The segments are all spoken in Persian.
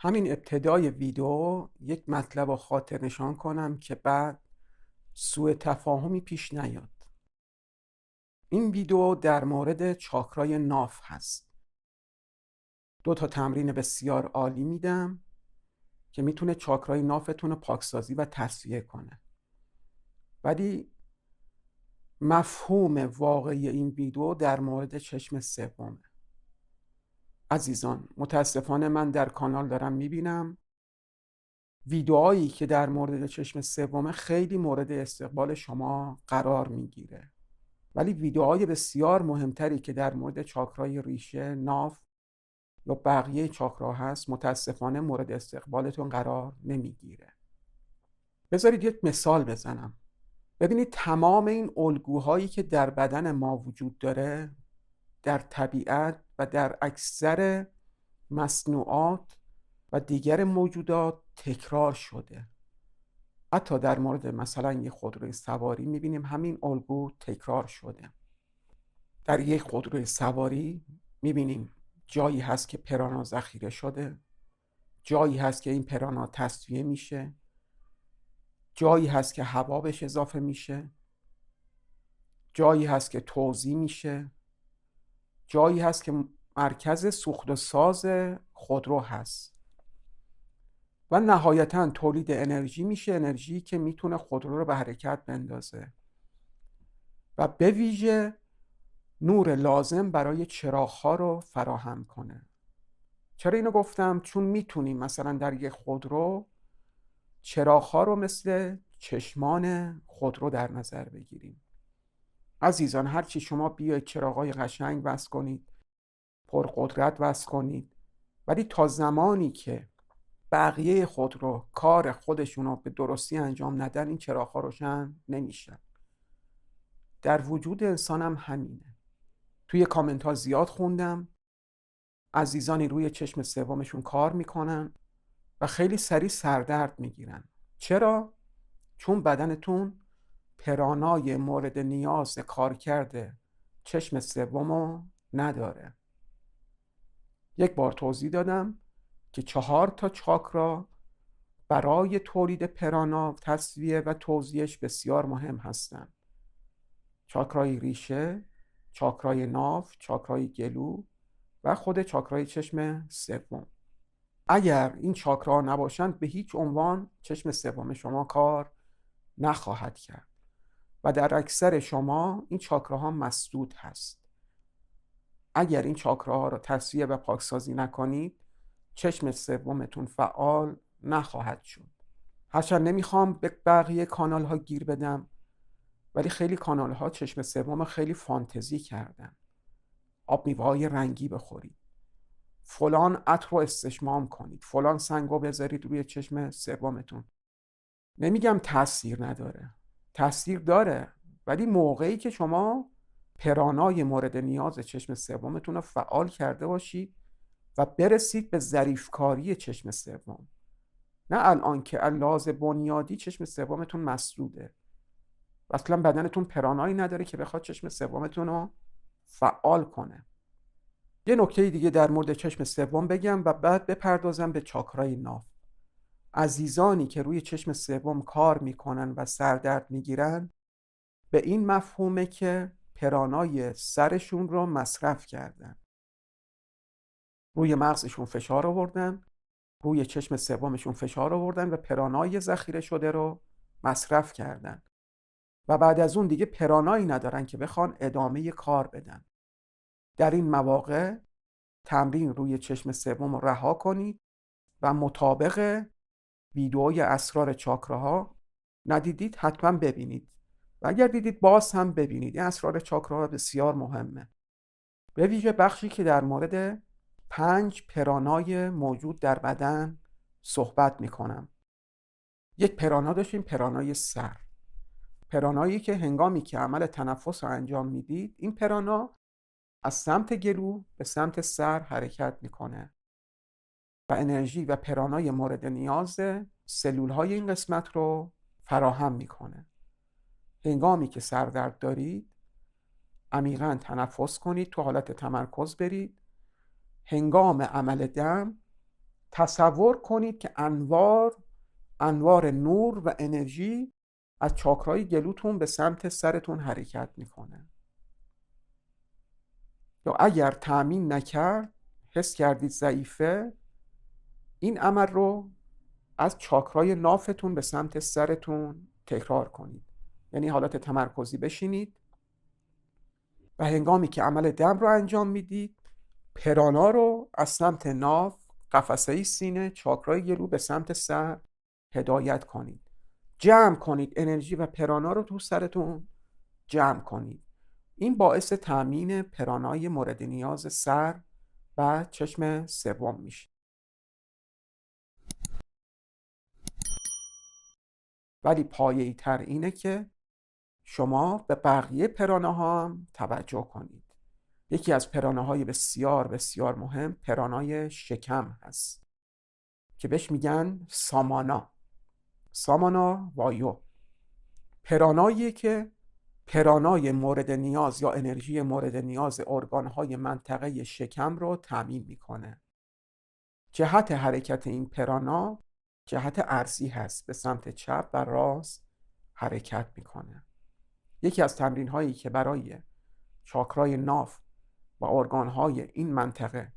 همین ابتدای ویدیو یک مطلب رو خاطر نشان کنم که بعد سوء تفاهمی پیش نیاد. این ویدیو در مورد چاکرای ناف هست. 2 تمرین بسیار عالی میدم که میتونه چاکرای نافتون رو پاکسازی و تصفیه کنه. ولی مفهوم واقعی این ویدیو در مورد چشم سومه. عزیزان، متاسفانه من در کانال دارم میبینم ویدئوهایی که در مورد چشم سوم خیلی مورد استقبال شما قرار میگیره، ولی ویدئوهای بسیار مهمتری که در مورد چاکرای ریشه، ناف یا بقیه چاکرا هست متاسفانه مورد استقبالتون قرار نمیگیره. بذارید یک مثال بزنم. ببینید تمام این الگوهایی که در بدن ما وجود داره در طبیعت و در اکثر مصنوعات و دیگر موجودات تکرار شده. حتی در مورد مثلا یک خودروی سواری میبینیم همین الگو تکرار شده. در یک خودروی سواری میبینیم جایی هست که پرانا ذخیره شده، جایی هست که این پرانا تصفیه میشه، جایی هست که هوا بهش اضافه میشه، جایی هست که توزیع میشه، جایی هست که مرکز سوخت و ساز خودرو هست و نهایتاً تولید انرژی میشه، انرژی که میتونه خودرو رو به حرکت بندازه و به ویژه نور لازم برای چراغ‌ها رو فراهم کنه. چرا اینو گفتم؟ چون میتونیم مثلا در یک خودرو چراغ‌ها رو مثل چشمان خودرو در نظر بگیریم. عزیزان، هرچی شما بیاید چراغ‌های قشنگ وصل کنید، پرقدرت وصل کنید، ولی تا زمانی که بقیه خودرو کار خودشون رو به درستی انجام ندن این چراغ‌ها روشن نمیشن. در وجود انسان هم همینه. توی کامنت ها زیاد خوندم عزیزانی روی چشم سومشون کار میکنن و خیلی سریع سردرد میگیرن. چرا؟ چون بدنتون پرانای مورد نیاز کارکرد چشم سومو نداره. یک بار توضیح دادم که 4 چاکرا برای تولید پرانا، تصفیه و توزیعش بسیار مهم هستند. چاکرای ریشه، چاکرای ناف، چاکرای گلو و خود چاکرای چشم سوم. اگر این چاکرا نباشند به هیچ عنوان چشم سوم شما کار نخواهد کرد و در اکثر شما این چاکراها مسدود هست. اگر این چاکراها رو تصفیه و پاکسازی نکنید چشم سومتون فعال نخواهد شد. هرچند نمیخوام به بقیه کانال ها گیر بدم، ولی خیلی کانال ها چشم سوم خیلی فانتزی کردن. آب میوه های رنگی بخورید، فلان عطر رو استشمام کنید، فلان سنگ رو بذارید روی چشم سومتون. نمیگم تاثیر نداره، تاثیر داره، ولی موقعی که شما پرانای مورد نیاز چشم سومتون رو فعال کرده باشید و برسید به ظریفکاری چشم سوم، نه الان که لحاظ بنیادی چشم سومتون مسدوده و اصلا بدنتون پرانایی نداره که بخواد چشم سومتون رو فعال کنه. یه نکته دیگه در مورد چشم سوم بگم و بعد بپردازم به چاکرای ناف. عزیزانی که روی چشم سوم کار میکنن و سردرد میگیرن به این مفهومه که پرانای سرشون رو مصرف کردن، روی مغزشون فشار آوردن، روی چشم سومشون فشار آوردن و پرانای ذخیره شده رو مصرف کردن و بعد از اون دیگه پرانایی ندارن که بخوان ادامه کار بدن. در این مواقع تمرین روی چشم سوم رو رها کنید و مطابق ویدئوی اسرار چاکراها، ندیدید حتما ببینید و اگر دیدید باز هم ببینید. این اسرار چاکراها بسیار مهمه، به ویژه بخشی که در مورد 5 پرانای موجود در بدن صحبت میکنم. یک پرانا داشتیم، پرانای سر، پرانایی که هنگامی که عمل تنفس رو انجام میدید این پرانا از سمت گلو به سمت سر حرکت میکنه و انرژی و پرانای مورد نیاز سلول های این قسمت رو فراهم میکنه. هنگامی که سردرد دارید عمیقاً تنفس کنید، تو حالت تمرکز برید. هنگام عمل دم تصور کنید که انوار نور و انرژی از چاکرای گلوتون به سمت سرتون حرکت میکنه. یا اگر تأمین نکرد، حس کردید ضعیفه، این عمل رو از چاکرای نافتون به سمت سرتون تکرار کنید. یعنی حالت تمرکزی بشینید و هنگامی که عمل دم رو انجام میدید، پرانا رو از سمت ناف، قفسه سینه، چاکرای گلو به سمت سر هدایت کنید. جمع کنید انرژی و پرانا رو تو سرتون جمع کنید. این باعث تامین پرانای مورد نیاز سر و چشم سوم میشه. ولی پایه‌ای تر اینه که شما به بقیه پراناها هم توجه کنید. یکی از پراناهای بسیار بسیار مهم پرانای شکم هست که بهش میگن سامانا وایو. پرانایی که پرانای مورد نیاز یا انرژی مورد نیاز ارگانهای منطقه شکم رو تامین میکنه. جهت حرکت این پرانا جهت ارضی هست، به سمت چپ و راست حرکت میکنه. یکی از تمرین هایی که برای چاکرای ناف و ارگانهای این منطقه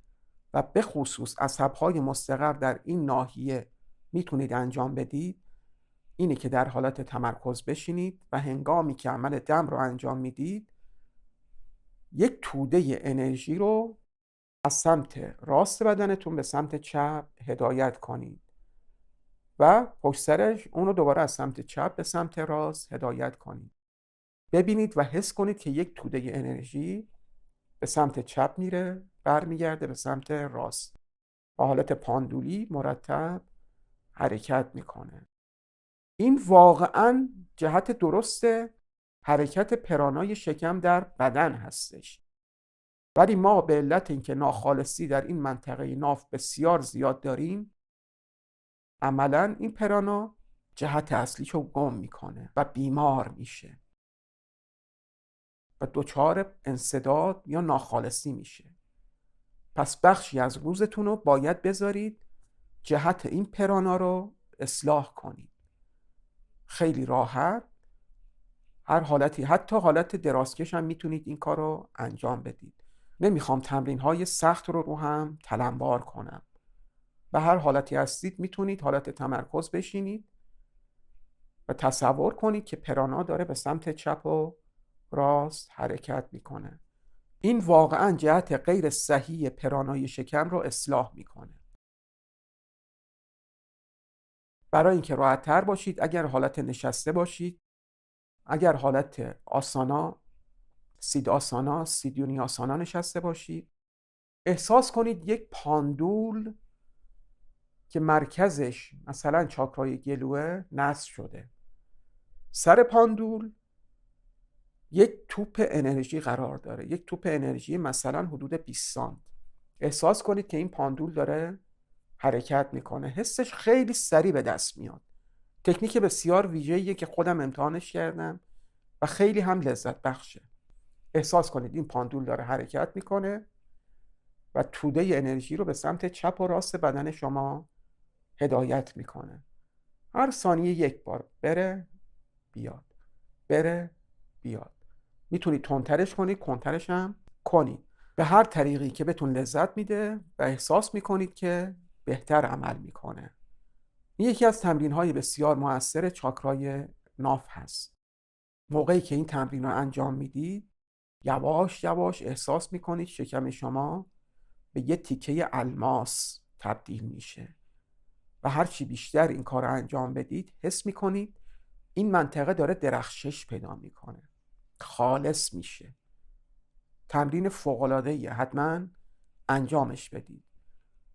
و به خصوص عصبهای مستقر در این ناحیه میتونید انجام بدید اینه که در حالت تمرکز بشینید و هنگامی که عمل دم رو انجام میدید یک توده انرژی رو از سمت راست بدنتون به سمت چپ هدایت کنید و پشت سرش اون رو دوباره از سمت چپ به سمت راست هدایت کنید. ببینید و حس کنید که یک توده انرژی به سمت چپ میره، برمیگرده به سمت راست، با حالت پاندولی مرتب حرکت میکنه. این واقعاً جهت درست حرکت پرانای شکم در بدن هستش. ولی ما به علت اینکه ناخالصی در این منطقه ناف بسیار زیاد داریم، عملاً این پرانا جهت اصلیشو گم میکنه و بیمار میشه و دچار انسداد یا ناخالصی میشه. پس بخشی از روزتون رو باید بذارید جهت این پرانا رو اصلاح کنید. خیلی راحت، هر حالتی، حتی حالت درازکش هم میتونید این کار رو انجام بدید. نمیخوام تمرین های سخت رو هم تلمبار کنم. به هر حالتی هستید میتونید حالت تمرکز بشینید و تصور کنید که پرانا داره به سمت چپ و راست حرکت میکنه. این واقعا جهت غیر صحیح پرانای شکم رو اصلاح میکنه. برای اینکه راحت تر باشید، اگر حالت نشسته باشید، اگر حالت آسانا، سیدیونی آسانا نشسته باشید، احساس کنید یک پاندول که مرکزش مثلا چاکرای گلوه نصب شده، سر پاندول یک توپ انرژی قرار داره، یک توپ انرژی مثلا حدود 20 سانت. احساس کنید که این پاندول داره حرکت میکنه. حسش خیلی سریع به دست میاد. تکنیک بسیار ویژه‌ایه که خودم امتحانش کردم و خیلی هم لذت بخشه. احساس کنید این پاندول داره حرکت میکنه و توده انرژی رو به سمت چپ و راست بدن شما هدایت میکنه. هر ثانیه یک بار بره بیاد، بره بیاد. میتونید تندترش کنید، کنترش هم کنید، به هر طریقی که بهتون لذت میده و احساس میکنید که بهتر عمل میکنه. این یکی از تمرین‌های بسیار مؤثر چاکرای ناف هست. موقعی که این تمرین رو انجام میدید، یواش یواش احساس میکنید شکم شما به یه تیکه الماس تبدیل میشه و هرچی بیشتر این کار رو انجام بدید حس میکنید این منطقه داره درخشش پیدا میکنه، خالص میشه. تمرین فوق‌العاده‌ایه، حتما انجامش بدید.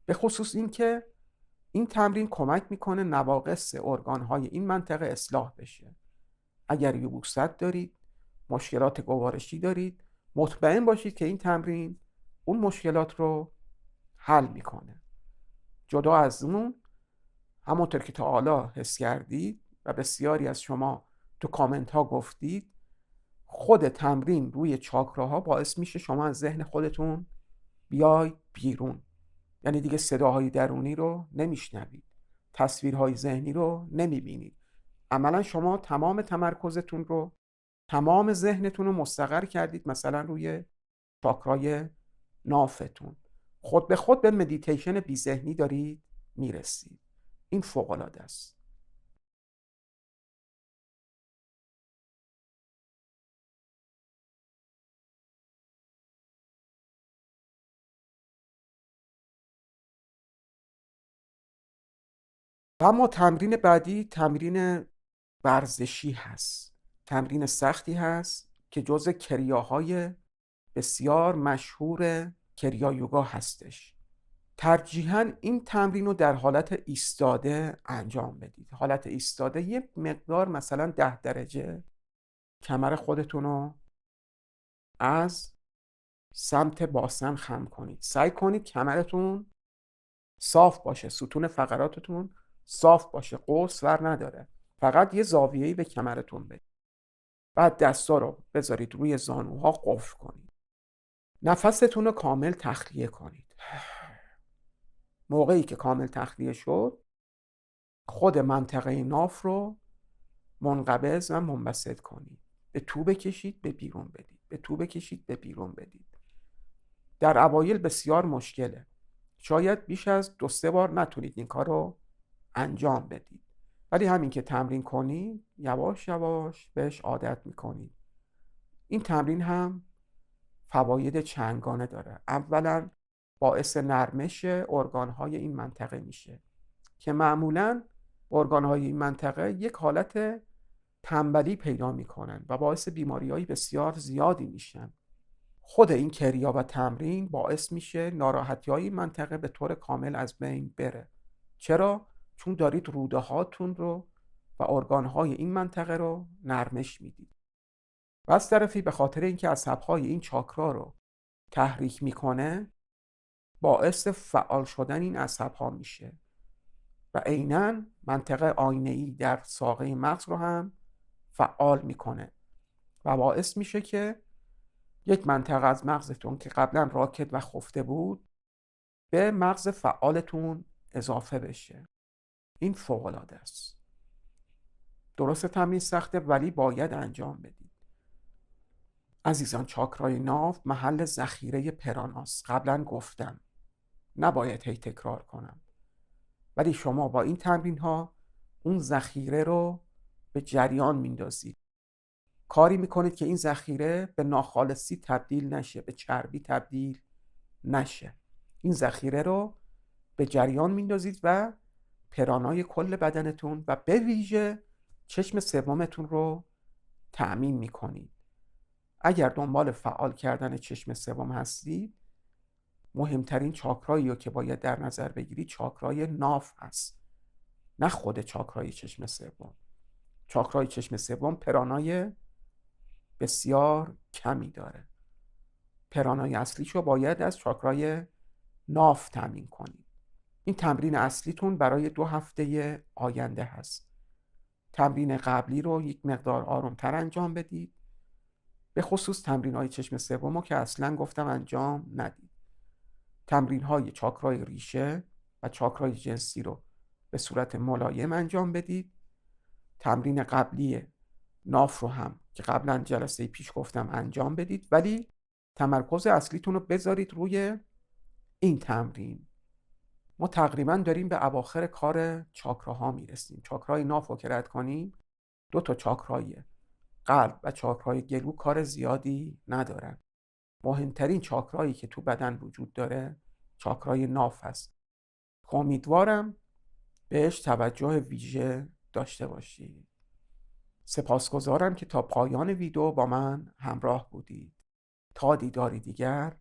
به خصوص این که این تمرین کمک میکنه نواقص ارگانهای این منطقه اصلاح بشه. اگر یبوست دارید، مشکلات گوارشی دارید، مطمئن باشید که این تمرین اون مشکلات رو حل میکنه. جدا از اون، همونطور که تا حالا حس کردید و بسیاری از شما تو کامنت ها گفتید، خود تمرین روی چاکراها باعث میشه شما از ذهن خودتون بیای بیرون. یعنی دیگه صداهای درونی رو نمیشنوید، تصویرهای ذهنی رو نمیبینید. عملا شما تمام تمرکزتون رو، تمام ذهنتون رو مستقر کردید مثلا روی چاکرای نافتون. خود به خود به مدیتیشن بی ذهنی دارید میرسید. این فوق‌العاده است. اما تمرین بعدی تمرین ورزشی هست. تمرین سختی هست که جزء کریاهای بسیار مشهور کریا یوگا هستش. ترجیحاً این تمرین رو در حالت ایستاده انجام بدید. حالت ایستاده یه مقدار مثلا 10 درجه کمر خودتون رو از سمت باسن خم کنید. سعی کنید کمرتون صاف باشه، ستون فقراتتون صاف باشه، قوس ور نداره، فقط یه زاویه‌ای به کمرتون بدید. بعد دستا رو بذارید روی زانوها، قفل کنید. نفستون رو کامل تخلیه کنید. موقعی که کامل تخلیه شد، خود منطقه ناف رو منقبض و منبسط کنید. به تو بکشید، به بیرون بدید. به تو بکشید، به بیرون بدید. در اوایل بسیار مشکله. شاید بیش از 2-3 بار نتونید این کار رو انجام بدید. ولی همین که تمرین کنید، یواش یواش بهش عادت میکنید. این تمرین هم فواید چندگانه داره. اولا باعث نرمش ارگانهای این منطقه میشه که معمولاً ارگانهای این منطقه یک حالت تنبلی پیدا میکنن و باعث بیماریهای بسیار زیادی میشن. خود این کریا و تمرین باعث میشه ناراحتی‌های این منطقه به طور کامل از بین بره. چرا؟ چون دارید روده هاتون رو و ارگانهای این منطقه رو نرمش میدید. و از طرفی به خاطر اینکه عصب‌های این چاکرا رو تحریک میکنه، باعث فعال شدن این عصب‌ها میشه و عیناً منطقه آینه‌ای در ساقه مغز رو هم فعال میکنه و باعث میشه که یک منطقه از مغزتون که قبلا راکد و خفته بود به مغز فعالتون اضافه بشه. این فوق‌العاده است. درست تمرین سخته ولی باید انجام بدید. عزیزان، چاکرای ناف محل ذخیره پراناست. قبلا گفتم، نباید هی تکرار کنم. ولی شما با این تمرین ها اون ذخیره رو به جریان میندازید. کاری میکنید که این ذخیره به ناخالصی تبدیل نشه، به چربی تبدیل نشه. این ذخیره رو به جریان میندازید و پرانای کل بدنتون و به ویژه چشم سومتون رو تأمین میکنید. اگر دنبال فعال کردن چشم سوم هستید، مهمترین چاکرایی رو که باید در نظر بگیرید چاکرای ناف هست، نه خود چاکرای چشم سوم. چاکرای چشم سوم پرانای بسیار کمی داره. پرانای اصلیشو باید از چاکرای ناف تامین کنید. این تمرین اصلیتون برای 2 هفته آینده هست. تمرین قبلی رو یک مقدار آرومتر انجام بدید. به خصوص تمرین های چشم سوم رو که اصلا گفتم انجام ندید. تمرین های چاکرای ریشه و چاکرای جنسی رو به صورت ملایم انجام بدید. تمرین قبلی ناف رو هم که قبلا جلسه پیش گفتم انجام بدید، ولی تمرکز اصلیتون رو بذارید روی این تمرین. ما تقریبا داریم به اواخر کار چاکراها میرسیم. چاکرای ناف رو که رد کنیم، 2 تا چاکرای قلب و چاکرای گلو کار زیادی ندارن. مهمترین چاکرایی که تو بدن وجود داره چاکرای ناف هست. امیدوارم بهش توجه ویژه داشته باشید. سپاسگزارم که تا پایان ویدیو با من همراه بودید. تا دیداری دیگر،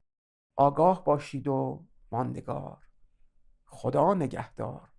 آگاه باشید و ماندگار. خدا نگهدار.